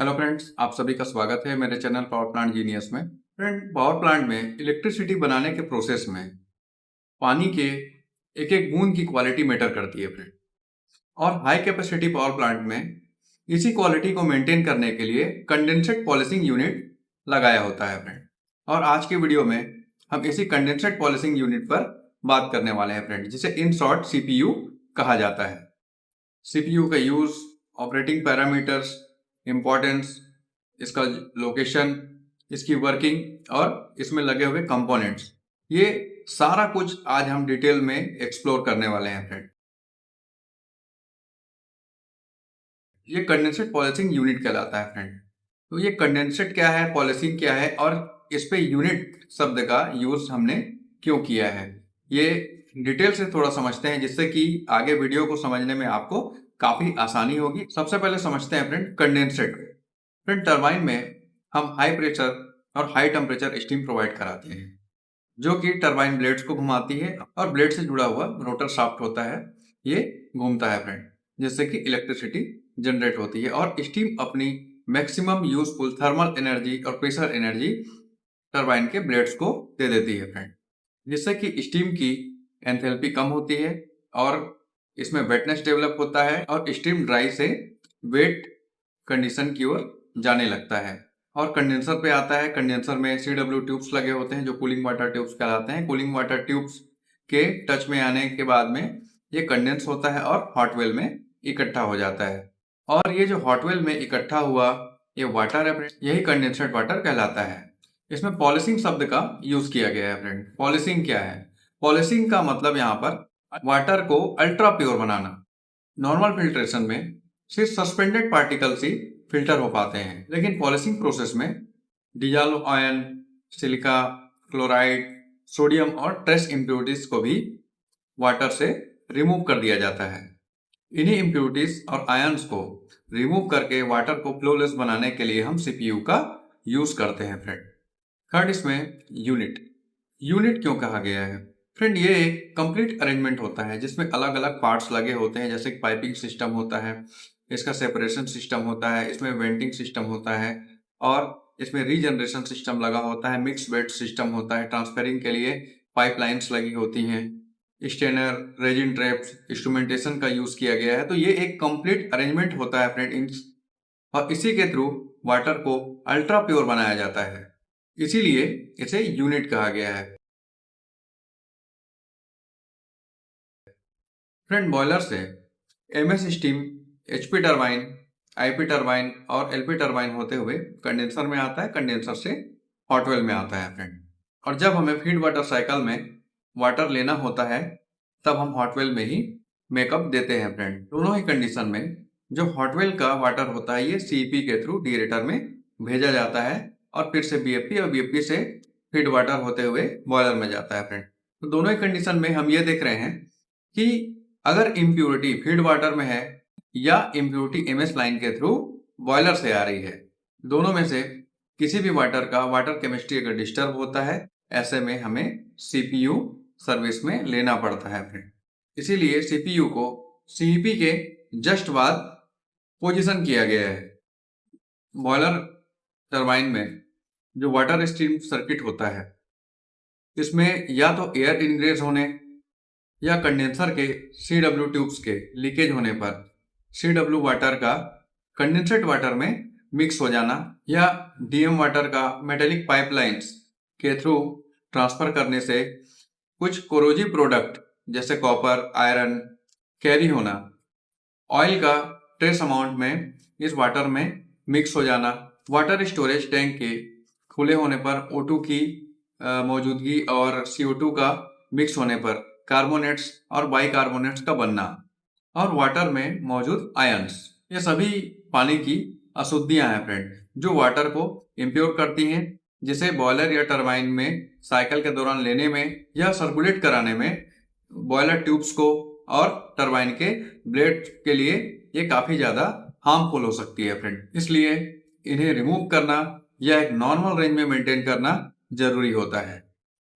Hello friends, आप सभी का स्वागत है मेरे चैनल पावर प्लांट जीनियस में। फ्रेंड, पावर प्लांट में इलेक्ट्रिसिटी बनाने के प्रोसेस में पानी के एक एक बूंद की क्वालिटी मैटर करती है फ्रेंड। और हाई कैपेसिटी पावर प्लांट में इसी क्वालिटी को मेंटेन करने के लिए कंडेंसेट पॉलिशिंग यूनिट लगाया होता है फ्रेंड। और आज की वीडियो में हम इसी कंडेंसेट पॉलिशिंग यूनिट पर बात करने वाले हैं फ्रेंड, जिसे इन शॉर्ट सीपीयू कहा जाता है। सीपीयू का यूज, ऑपरेटिंग पैरामीटर्स, इम्पोर्टेंस, इसका लोकेशन, इसकी वर्किंग और इसमें लगे हुए कंपोनेंट्स, ये सारा कुछ आज हम डिटेल में एक्सप्लोर करने वाले हैं फ्रेंड। ये कंडेंसेट पॉलिशिंग यूनिट कहलाता है फ्रेंड। तो ये कंडेंसेट क्या है, पॉलिशिंग क्या है और इस पे यूनिट शब्द का यूज हमने क्यों किया है, ये डिटेल से थोड़ा समझते हैं, जिससे कि आगे वीडियो को समझने में आपको काफी आसानी होगी। सबसे पहले समझते हैं फ्रेंड कंडेंसेट। फ्रेंड, टरबाइन में हम हाई प्रेशर और हाई टेम्परेचर स्टीम प्रोवाइड कराते हैं, जो कि टरबाइन ब्लेड्स को घुमाती है और ब्लेड से जुड़ा हुआ रोटर शाफ्ट होता है, ये घूमता है फ्रेंड, जिससे कि इलेक्ट्रिसिटी जनरेट होती है और स्टीम अपनी मैक्सिमम यूजफुल थर्मल एनर्जी और प्रेशर एनर्जी टरबाइन के ब्लेड्स को दे देती है फ्रेंड, जिससे कि स्टीम की एंथैल्पी कम होती है और इसमें वेटनेस डेवलप होता है और स्टीम ड्राई से वेट कंडीशन की ओर जाने लगता है। और कंडेंसर पे आता है। कंडेंसर में CW ट्यूब्स लगे होते हैं, जो कूलिंग वाटर ट्यूब्स कहलाते हैं। कूलिंग वाटर ट्यूब्स के टच में आने के बाद में ये कंडेंस होता है और हॉट वेल में इकट्ठा हो जाता है। और ये जो हॉट वेल में इकट्ठा हुआ ये वाटर है फ्रेंड, यही कंडेंसेट वाटर कहलाता है। इसमें पॉलिशिंग शब्द का यूज किया गया है फ्रेंड। पॉलिशिंग क्या है? पॉलिशिंग का मतलब यहाँ पर वाटर को अल्ट्रा प्योर बनाना। नॉर्मल फिल्ट्रेशन में सिर्फ सस्पेंडेड पार्टिकल्स ही फिल्टर हो पाते हैं, लेकिन पॉलिशिंग प्रोसेस में dissolve ion, silica, chloride, sodium और ट्रेस इम्प्योरिटीज को भी वाटर से रिमूव कर दिया जाता है। इन्हीं इम्प्योरिटीज और आयन्स को रिमूव करके वाटर को फ्लोलेस बनाने के लिए हम सीपीयू का यूज करते हैं फ्रेंड। थर्ड, इसमें यूनिट क्यों कहा गया है फ्रेंड? ये एक कंप्लीट अरेंजमेंट होता है जिसमें अलग अलग पार्ट्स लगे होते हैं, जैसे पाइपिंग सिस्टम होता है, इसका सेपरेशन सिस्टम होता है, इसमें वेंटिंग सिस्टम होता है और इसमें रीजनरेशन सिस्टम लगा होता है, मिक्स वेट सिस्टम होता है, ट्रांसफरिंग के लिए पाइपलाइंस लगी होती हैं, स्टेनर, रेजिन ट्रैप्स, इंस्ट्रूमेंटेशन का यूज किया गया है। तो ये एक कंप्लीट अरेंजमेंट होता है फ्रेंड, और इसी के थ्रू वाटर को अल्ट्रा प्योर बनाया जाता है, इसीलिए इसे यूनिट कहा गया है फ्रेंड। बॉयलर से MS steam, HP turbine, IP turbine और एलपी टरबाइन होते हुए कंडेंसर में आता है, कंडेंसर से हॉट वेल में आता है फ्रेंड। और जब हमें फीड वाटर साइकिल में वाटर लेना होता है तब हम हॉट वेल में ही मेकअप देते हैं फ्रेंड। दोनों ही कंडीशन में जो हॉट वेल का वाटर होता है ये सीपी के थ्रू डीरेटर में भेजा जाता है और फिर से बीएफपी और बीएफपी से फीड वाटर होते हुए बॉयलर में जाता है फ्रेंड। तो दोनों ही कंडीशन में हम ये देख रहे हैं कि अगर इम्प्योरिटी फीड वाटर में है या इम्प्योरिटी एमएस लाइन के थ्रू बॉयलर से आ रही है, दोनों में से किसी भी वाटर का वाटर केमिस्ट्री अगर डिस्टर्ब होता है, ऐसे में हमें सीपीयू सर्विस में लेना पड़ता है फ्रेंड। इसीलिए सीपीयू को सीपी के जस्ट बाद पोजीशन किया गया है। बॉयलर टरबाइन में जो वाटर स्ट्रीम सर्किट होता है, इसमें या तो एयर इनग्रेस होने या कंडेंसर के CW ट्यूब्स के लीकेज होने पर CW वाटर का कंडेंसेट वाटर में मिक्स हो जाना या DM वाटर का मेटेलिक पाइपलाइंस के थ्रू ट्रांसफर करने से कुछ कोरोजिव प्रोडक्ट जैसे कॉपर, आयरन कैरी होना, ऑयल का ट्रेस अमाउंट में इस वाटर में मिक्स हो जाना, वाटर स्टोरेज टैंक के खुले होने पर O2 की मौजूदगी और CO2 का मिक्स होने पर कार्बोनेट्स और बाइकार्बोनेट्स का बनना, और वाटर में मौजूद आयंस, ये सभी पानी की अशुद्धियां हैं फ्रेंड, जो वाटर को इम्प्योर करती हैं, जिसे बॉयलर या टरबाइन में साइकिल के दौरान लेने में या सर्कुलेट कराने में बॉयलर ट्यूब्स को और टरबाइन के ब्लेड के लिए ये काफी ज्यादा हार्मफुल हो सकती है फ्रेंड। इसलिए इन्हें रिमूव करना या एक नॉर्मल रेंज में मेंटेन करना जरूरी होता है।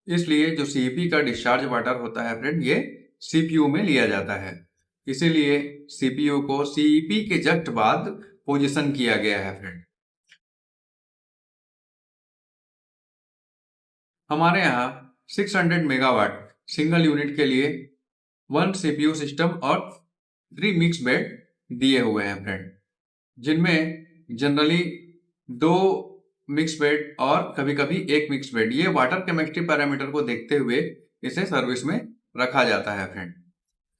इसलिए जो सीपी का डिस्चार्ज वाटर होता है फ्रेंड, ये सीपीयू में लिया जाता है। इसीलिए सीपीयू को सीपी के जस्ट बाद पोजीशन किया गया है फ्रेंड। हमारे यहाँ 600 मेगावाट सिंगल यूनिट के लिए 1 CPU सिस्टम और 3 मिक्स बेड दिए हुए हैं फ्रेंड, जिनमें जनरली 2 मिक्स बेड और कभी-कभी 1 मिक्स बेड, ये वाटर केमिस्ट्री पैरामीटर को देखते हुए इसे सर्विस में रखा जाता है फ्रेंड।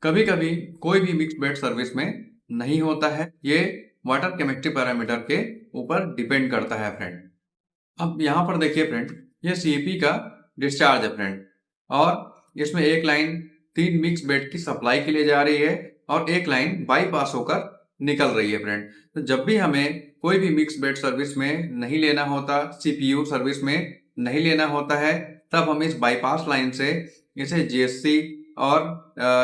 कभी-कभी कोई भी मिक्स बेड सर्विस में नहीं होता है, ये वाटर केमिस्ट्री पैरामीटर के ऊपर डिपेंड करता है फ्रेंड। अब यहाँ पर देखिए फ्रेंड, ये सीपी का डिस्चार्ज है फ्रेंड, और इसमें एक लाइन 3 मिक्स बेड की सप्लाई के लिए जा रही है और एक लाइन बाईपास होकर निकल रही है फ्रेंड। तो जब भी हमें कोई भी मिक्स बेड सर्विस में नहीं लेना होता, सीपीयू सर्विस में नहीं लेना होता है, तब हम इस बाईपास लाइन से इसे जीएससी और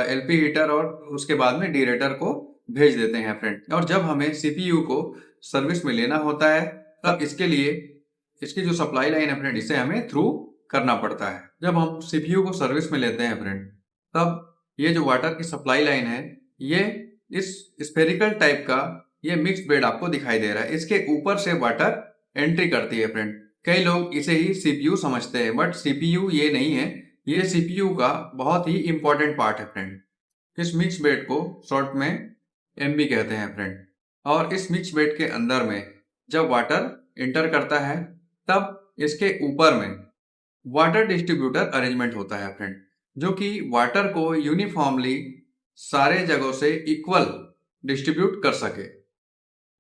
एलपी हीटर और उसके बाद में डीरेटर को भेज देते हैं फ्रेंड। और जब हमें सीपीयू को सर्विस में लेना होता है, तब इसके लिए इसकी जो सप्लाई लाइन है फ्रेंड, इसे हमें थ्रू करना पड़ता है। जब हम सीपीयू को सर्विस में लेते हैं फ्रेंड, तब ये जो वाटर की सप्लाई लाइन है, ये इस स्फेरिकल टाइप का ये मिक्स बेड आपको दिखाई दे रहा है। इसके ऊपर से वाटर एंट्री करती है फ्रेंड। कई लोग इसे ही सीपीयू समझते हैं, बट सीपीयू ये नहीं है, ये सीपीयू का बहुत ही इंपॉर्टेंट पार्ट है फ्रेंड। इस मिक्स बेड को शॉर्ट में एमबी कहते हैं फ्रेंड। और इस मिक्स बेड के अंदर में जब वाटर एंटर करता है, तब इसके ऊपर में वाटर डिस्ट्रीब्यूटर अरेंजमेंट होता है फ्रेंड, जो कि वाटर को यूनिफॉर्मली सारे जगहों से इक्वल डिस्ट्रीब्यूट कर सके,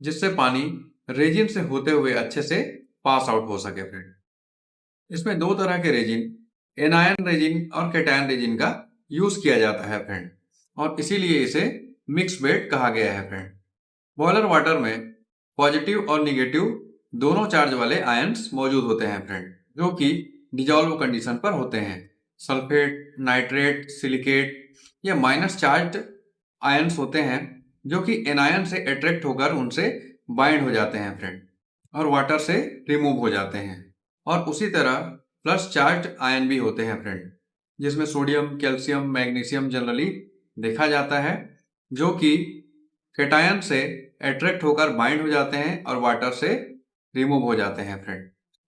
जिससे पानी रेजिन से होते हुए अच्छे से पास आउट हो सके फ्रेंड। इसमें 2 तरह के रेजिन, एनायन रेजिन और कैटायन रेजिन का यूज किया जाता है फ्रेंड, और इसीलिए इसे मिक्स बेड कहा गया है फ्रेंड। बॉयलर वाटर में पॉजिटिव और निगेटिव दोनों चार्ज वाले आयंस मौजूद होते हैं फ्रेंड, जो कि डिजॉल्व कंडीशन पर होते हैं। सल्फेट, नाइट्रेट, सिलिकेट ये माइनस चार्ज आयंस होते हैं, जो कि एनायन से अट्रैक्ट होकर उनसे बाइंड हो जाते हैं फ्रेंड और वाटर से रिमूव हो जाते हैं। और उसी तरह प्लस चार्ज आयन भी होते हैं फ्रेंड, जिसमें सोडियम, कैल्शियम, मैग्नीशियम जनरली देखा जाता है, जो कि कैटायन से अट्रैक्ट होकर बाइंड हो जाते हैं और वाटर से रिमूव हो जाते हैं फ्रेंड।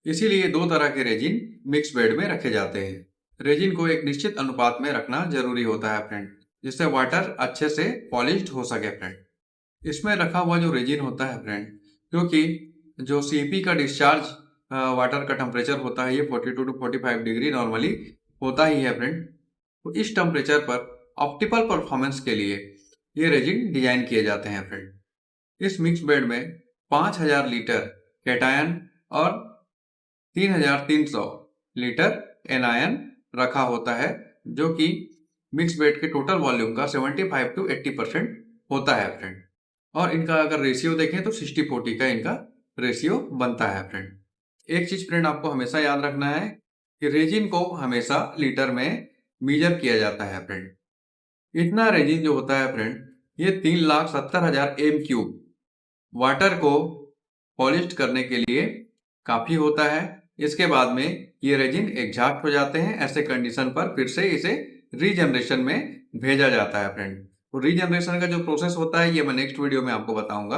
इसीलिए 2 तरह के रेजिन मिक्स बेड में रखे जाते हैं। रेजिन को एक निश्चित अनुपात में रखना जरूरी होता है फ्रेंड, जिससे वाटर अच्छे से पॉलिश्ड हो सके फ्रेंड। इसमें रखा हुआ जो रेजिन होता है फ्रेंड, क्योंकि जो सीपी का डिस्चार्ज वाटर का टेम्परेचर होता है, ये 42 to 45 डिग्री नॉर्मली होता ही है फ्रेंड। तो इस टेम्परेचर पर ऑप्टिमल परफॉर्मेंस के लिए ये रेजिन डिजाइन किए जाते हैं फ्रेंड। इस मिक्स बेड में 5000 लीटर कैटायन और 3300 लीटर एनायन रखा होता है, जो कि मिक्स बेड के टोटल वॉल्यूम का 75 to 80% होता है फ्रेंड। और इनका अगर रेशियो देखें तो 60-40 का इनका रेशियो बनता है फ्रेंड। एक चीज फ्रेंड आपको हमेशा याद रखना है कि रेजिन को हमेशा लीटर में मेजर किया जाता है फ्रेंड। इतना रेजिन जो होता है फ्रेंड, ये 3,70,000 m³ वाटर को पॉलिश करने के लिए काफी होता है। इसके बाद में ये रेजिन एग्जॉस्ट हो जाते हैं। ऐसे कंडीशन पर फिर से इसे रीजनरेशन में भेजा जाता है फ्रेंड। तो रीजनरेशन का जो प्रोसेस होता है, ये मैं नेक्स्ट वीडियो में आपको बताऊंगा।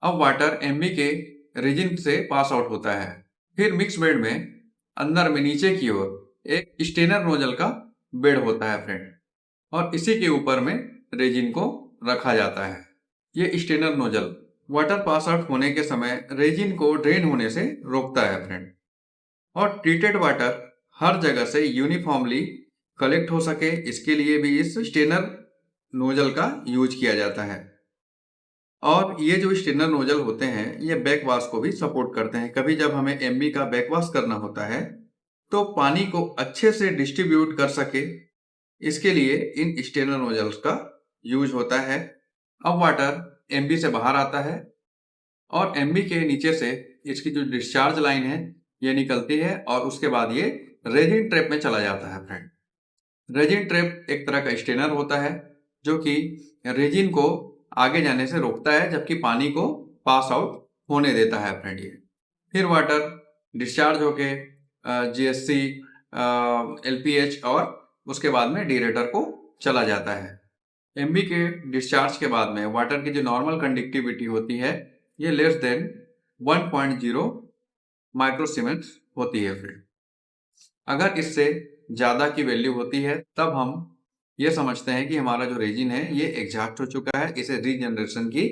अब वाटर एमबी के रेजिन से पास आउट होता है, फिर मिक्स बेड में अंदर में नीचे की ओर एक स्टेनर नोजल का बेड होता है फ्रेंड, और इसी के ऊपर में रेजिन को रखा जाता है। ये strainer nozzle water pass out होने के समय रेजिन को ड्रेन होने से रोकता है फ्रेंड, और ट्रीटेड वाटर हर जगह से यूनिफॉर्मली कलेक्ट हो सके, इसके लिए भी इस स्टेनर नोजल का यूज किया जाता है। और ये जो स्टेनर नोजल होते हैं, ये बैकवाश को भी सपोर्ट करते हैं। कभी जब हमें एमबी का बैकवाश करना होता है, तो पानी को अच्छे से डिस्ट्रीब्यूट कर सके, इसके लिए इन स्टेनर नोजल्स का यूज होता है। अब वाटर एमबी से बाहर आता है और एमबी के नीचे से इसकी जो डिस्चार्ज लाइन है ये निकलती है, और उसके बाद ये रेजिन ट्रैप में चला जाता है फ्रेंड। रेजिन ट्रैप एक तरह का स्टेनर होता है, जो कि रेजिन को आगे जाने से रोकता है, जबकि पानी को पास आउट होने देता है फ्रेंड। ये फिर वाटर डिस्चार्ज होके जीएससी, एलपीएच और उसके बाद में डीरेटर को चला जाता है। एमबी के डिस्चार्ज के बाद में वाटर की जो नॉर्मल कंडक्टिविटी होती है, ये लेस देन 1.0 माइक्रोसीमेंस होती है फ्रेंड। अगर इससे ज़्यादा की वैल्यू होती है तब हम ये समझते हैं कि हमारा जो रेजिन है ये एग्जॉस्ट हो चुका है, इसे रीजनरेशन की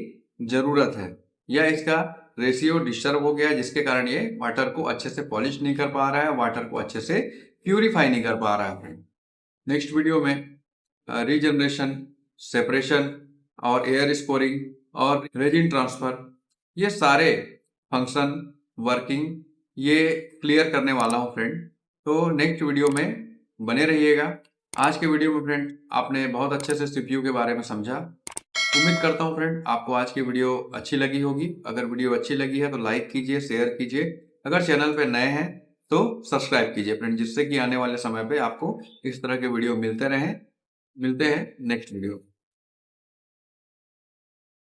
ज़रूरत है, या इसका रेशियो डिस्टर्ब हो गया जिसके कारण ये वाटर को अच्छे से पॉलिश नहीं कर पा रहा है, वाटर को अच्छे से प्यूरिफाई नहीं कर पा रहा है। नेक्स्ट वीडियो में रीजनरेशन, सेपरेशन और एयर स्कोरिंग और रेजिन ट्रांसफर, ये सारे फंक्शन, वर्किंग, ये क्लियर करने वाला हूँ फ्रेंड। तो नेक्स्ट वीडियो में बने रहिएगा। आज के वीडियो में फ्रेंड आपने बहुत अच्छे से सीपीयू के बारे में समझा। उम्मीद करता हूँ फ्रेंड आपको आज की वीडियो अच्छी लगी होगी। अगर वीडियो अच्छी लगी है तो लाइक कीजिए, शेयर कीजिए। अगर चैनल पे नए हैं तो सब्सक्राइब कीजिए फ्रेंड, जिससे कि आने वाले समय पे आपको इस तरह के वीडियो मिलते रहें। मिलते हैं नेक्स्ट वीडियो।